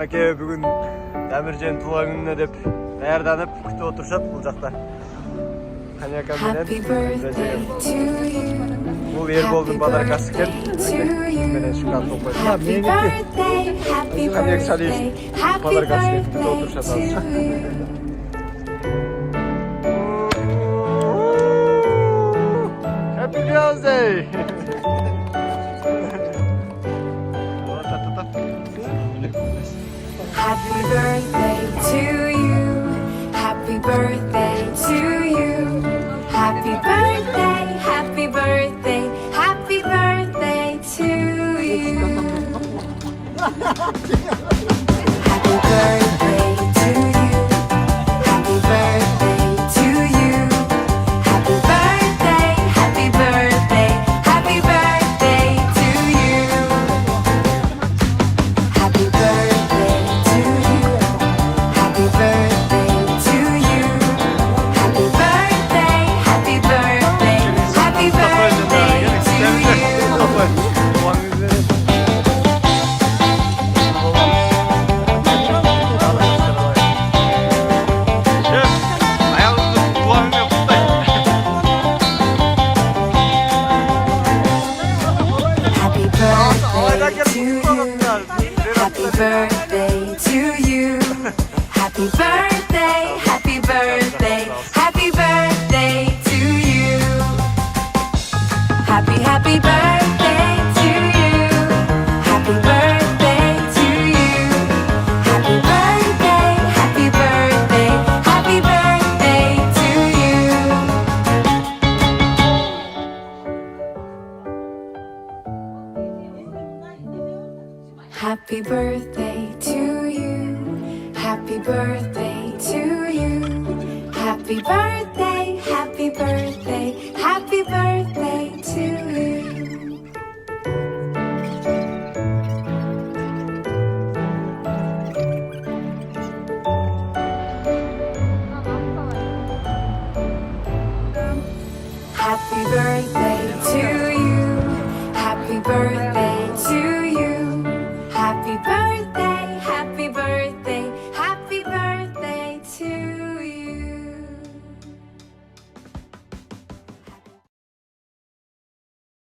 Ake bugün Demirci'nin tuğla gününe dep daярданып күтүп отурушат бул жакта. Коньякам менен бул Эрболдун бадаркасы экен. Менен шукан топой. Меники коньяк Салиевдин бадаркасы деп күтүп отурушат азыр. Happy birthday! Happy birthday to you. Happy birthday to you. Happy birthday, happy birthday, happy birthday to you. Happy birthday to you. Happy birthday to you. Happy birthday, happy birthday, happy birthday to you. Happy birthday. Happy birthday to you. Happy birthday, happy birthday, happy birthday to you. Happy birthday to you. Happy birthday, happy birthday, happy birthday to you. Happy birthday to you. Happy birthday to you. Happy birthday, happy birthday, happy birthday to you. Happy birthday to you. Happy birthday to you. Happy birthday, happy birthday, happy birthday to you. Happy birthday to you. Happy birthday to you. Happy birthday, happy birthday.